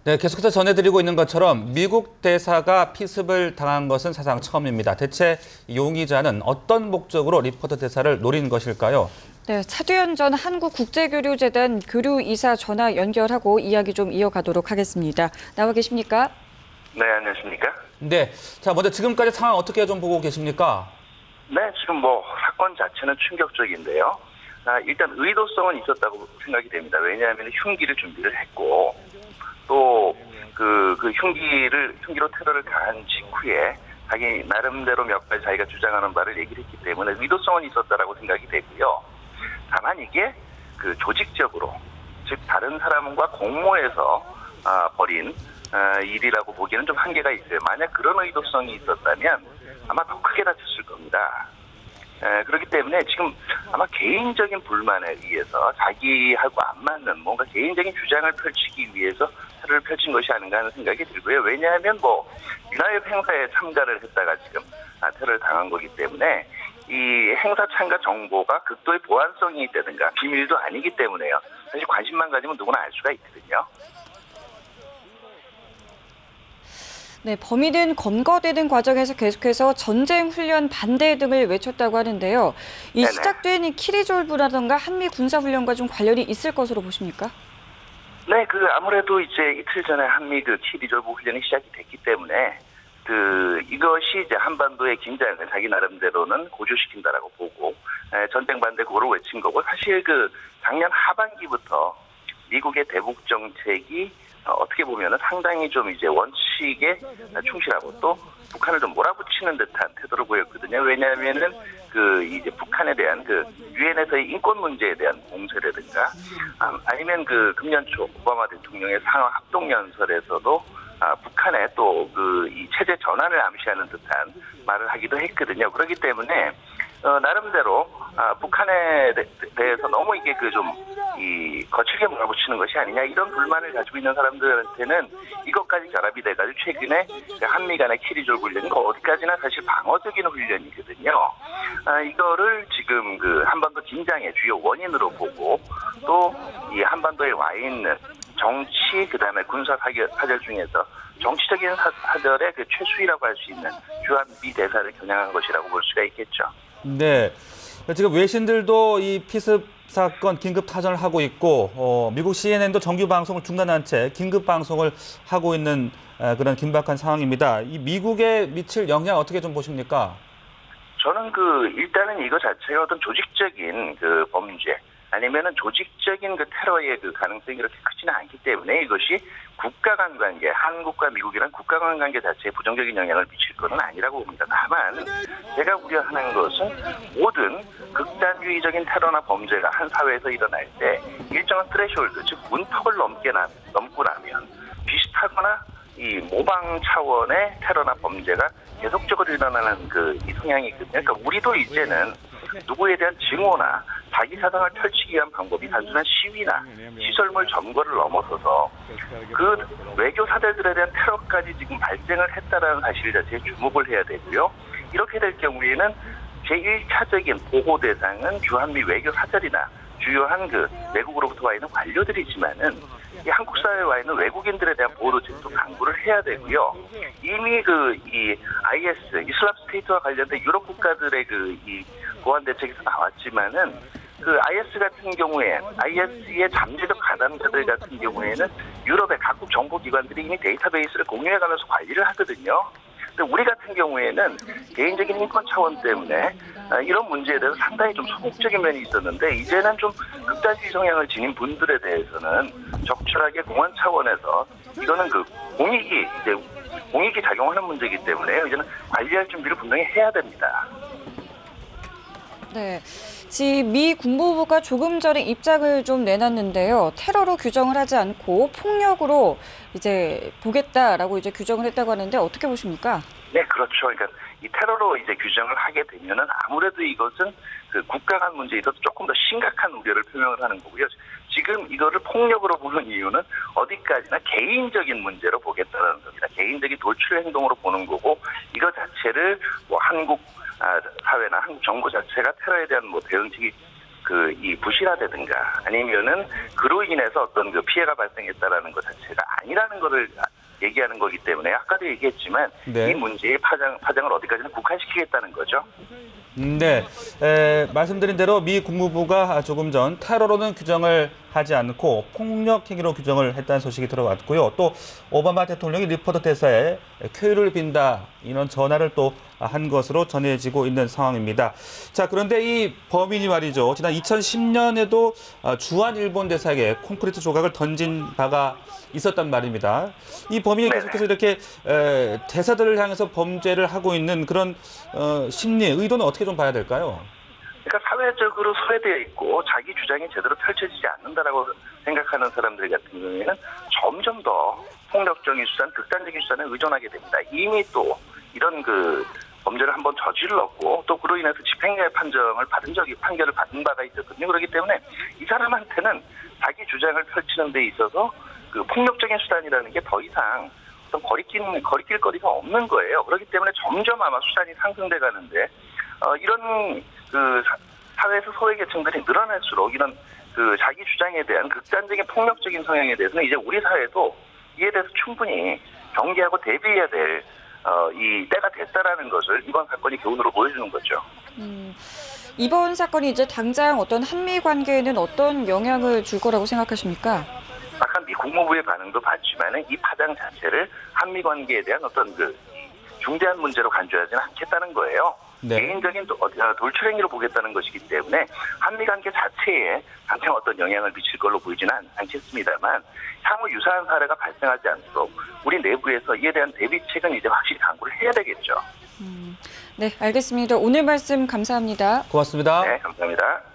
네, 계속해서 전해드리고 있는 것처럼 미국 대사가 피습을 당한 것은 사상 처음입니다. 대체 용의자는 어떤 목적으로 리포터 대사를 노린 것일까요? 네, 차두현 전 한국국제교류재단 교류이사 전화 연결하고 이야기 좀 이어가도록 하겠습니다. 나와 계십니까? 네, 안녕하십니까? 네, 자 먼저 지금까지 상황 어떻게 좀 보고 계십니까? 네, 지금 사건 자체는 충격적인데요. 일단 의도성은 있었다고 생각이 됩니다. 왜냐하면 흉기를 준비를 했고 또 그 흉기로 테러를 가한 직후에 자기 나름대로 몇 가지 자기가 주장하는 바를 얘기를 했기 때문에 의도성은 있었다라고 생각이 되고요. 다만 이게 조직적으로, 즉 다른 사람과 공모해서 벌인 일이라고 보기에는 좀 한계가 있어요. 만약 그런 의도성이 있었다면 아마 더 크게 다쳤을 겁니다. 그렇기 때문에 지금 아마 개인적인 불만에 의해서 자기하고 안 맞는 뭔가 개인적인 주장을 펼치기 위해서 테러를 펼친 것이 아닌가 하는 생각이 들고요. 왜냐하면 민화협 행사에 참가를 했다가 지금 테러를 당한 거기 때문에 이 행사 참가 정보가 극도의 보안성이 있다든가 비밀도 아니기 때문에요. 사실 관심만 가지면 누구나 알 수가 있거든요. 네, 범인은 검거되는 과정에서 계속해서 전쟁 훈련 반대 등을 외쳤다고 하는데요. 이 네네. 시작된 키리졸브라든가 한미 군사훈련과 좀 관련이 있을 것으로 보십니까? 네, 아무래도 이제 이틀 전에 한미 키리졸브 훈련이 시작이 됐기 때문에 이것이 이제 한반도의 긴장을 자기 나름대로는 고조시킨다라고 보고 전쟁 반대 구호를 외친 거고, 사실 작년 하반기부터 미국의 대북 정책이 어떻게 보면은 상당히 좀 이제 원칙에 충실하고 또 북한을 좀 몰아붙이는 듯한 태도를 보였거든요. 왜냐하면은 이제 북한에 대한 유엔에서의 인권 문제에 대한 공세라든가 아니면 금년 초 오바마 대통령의 상하 합동 연설에서도 북한의 또 이 체제 전환을 암시하는 듯한 말을 하기도 했거든요. 그렇기 때문에 나름대로 북한에 대해서 너무 이게 거칠게 몰아붙이는 것이 아니냐, 이런 불만을 가지고 있는 사람들한테는 이것까지 결합이 돼가지고 최근에 한미 간의 키리졸 훈련이 어디까지나 사실 방어적인 훈련이거든요. 이거를 지금 한반도 긴장의 주요 원인으로 보고, 또 이 한반도에 와 있는 정치 그다음에 군사 사절 중에서 정치적인 사절의 최수위라고 할 수 있는 주한미 대사를 겨냥한 것이라고 볼 수가 있겠죠. 네, 지금 외신들도 이 피습 사건 긴급 타전을 하고 있고 미국 CNN도 정규 방송을 중단한 채 긴급 방송을 하고 있는 그런 긴박한 상황입니다. 이 미국에 미칠 영향 어떻게 좀 보십니까? 저는 일단은 이거 자체가 어떤 조직적인 범죄 아니면은 조직적인 테러의 가능성이 그렇게 크지는 않기 때문에 이것이 국가 간 관계, 한국과 미국이란 국가 간 관계 자체에 부정적인 영향을 미칠 것은 아니라고 봅니다. 다만 제가 우려하는 것은 모든 극단주의적인 테러나 범죄가 한 사회에서 일어날 때 일정한 트레시홀드, 즉 문턱을 넘고 나면 비슷하거나 이 모방 차원의 테러나 범죄가 계속적으로 일어나는 이 성향이 있거든요. 그러니까 우리도 이제는 누구에 대한 증오나 자기 사상을 펼치기 위한 방법이 단순한 시위나 시설물 점거를 넘어서서 외교 사절들에 대한 테러까지 지금 발생을 했다라는 사실 자체에 주목을 해야 되고요. 이렇게 될 경우에는 제1차적인 보호 대상은 주한미 외교 사절이나 주요한 외국으로부터 와 있는 관료들이지만은 이 한국 사회에 와 있는 외국인들에 대한 보호 정책도 강구를 해야 되고요. 이미 이 IS 이슬람 스테이트와 관련된 유럽 국가들의 이 보안 대책에서 나왔지만은 IS 같은 경우에 IS의 잠재적 가담자들 같은 경우에는 유럽의 각국 정보기관들이 이미 데이터베이스를 공유해가면서 관리를 하거든요. 근데 우리 같은 경우에는 개인적인 인권 차원 때문에 이런 문제에 대해서 상당히 좀 소극적인 면이 있었는데, 이제는 좀 극단주의 성향을 지닌 분들에 대해서는 적절하게 공안 차원에서 이거는 공익이 작용하는 문제이기 때문에 이제는 관리할 준비를 분명히 해야 됩니다. 네, 지금 미 국무부가 조금 전에 입장을 좀 내놨는데요. 테러로 규정을 하지 않고 폭력으로 이제 보겠다라고 이제 규정을 했다고 하는데 어떻게 보십니까? 네, 그렇죠. 그러니까 이 테러로 이제 규정을 하게 되면은 아무래도 이것은 국가 간 문제에 있어서 조금 더 심각한 우려를 표명을 하는 거고요. 지금 이거를 폭력으로 보는 이유는 어디까지나 개인적인 문제로 보겠다는 겁니다. 개인적인 돌출 행동으로 보는 거고, 이거 자체를 한국 사회나 한국 정부 자체가 테러에 대한 대응책이 이 부실화되든가 아니면은 그로 인해서 어떤 그 피해가 발생했다라는 것 자체가 아니라는 거를 얘기하는 거기 때문에 아까도 얘기했지만 네. 이 문제의 파장을 어디까지나 국한시키겠다는 거죠. 네, 말씀드린 대로 미 국무부가 조금 전 테러로는 규정을 하지 않고 폭력 행위로 규정을 했다는 소식이 들어왔고요. 또 오바마 대통령이 리포터 대사에 쾌유를 빈다 이런 전화를 또 한 것으로 전해지고 있는 상황입니다. 자, 그런데 이 범인이 말이죠. 지난 2010년에도 주한 일본 대사에게 콘크리트 조각을 던진 바가 있었단 말입니다. 이 범인이 계속해서 이렇게 대사들을 향해서 범죄를 하고 있는 그런 심리, 의도는 어떻게 좀 봐야 될까요? 그러니까 사회적으로 소외되어 있고 자기 주장이 제대로 펼쳐지지 않는다라고 생각하는 사람들 같은 경우에는 점점 더 폭력적인 수단, 극단적인 수단에 의존하게 됩니다. 이미 또 이런 그 범죄를 한번 저질렀고 또 그로 인해서 집행유예 판결을 받은 바가 있었거든요. 그렇기 때문에 이 사람한테는 자기 주장을 펼치는 데 있어서 그 폭력적인 수단이라는 게 더 이상 어떤 거리낄 거리가 없는 거예요. 그렇기 때문에 점점 아마 수단이 상승돼 가는데 이런 그 사회에서 소외계층들이 늘어날수록 이런 그 자기 주장에 대한 극단적인 폭력적인 성향에 대해서는 이제 우리 사회도 이에 대해서 충분히 경계하고 대비해야 될 이 때가 됐다라는 것을 이번 사건이 교훈으로 보여주는 거죠. 이번 사건이 이제 당장 어떤 한미 관계에는 어떤 영향을 줄 거라고 생각하십니까? 아까 미 국무부의 반응도 봤지만은 이 파장 자체를 한미 관계에 대한 어떤 그 중대한 문제로 간주하지는 않겠다는 거예요. 네. 개인적인 돌출행위로 보겠다는 것이기 때문에 한미 관계 자체에 당장 어떤 영향을 미칠 걸로 보이지는 않겠습니다만 향후 유사한 사례가 발생하지 않도록 우리 내부에서 이에 대한 대비책은 이제 확실히 강구를 해야 되겠죠. 네, 알겠습니다. 오늘 말씀 감사합니다. 고맙습니다. 네, 감사합니다.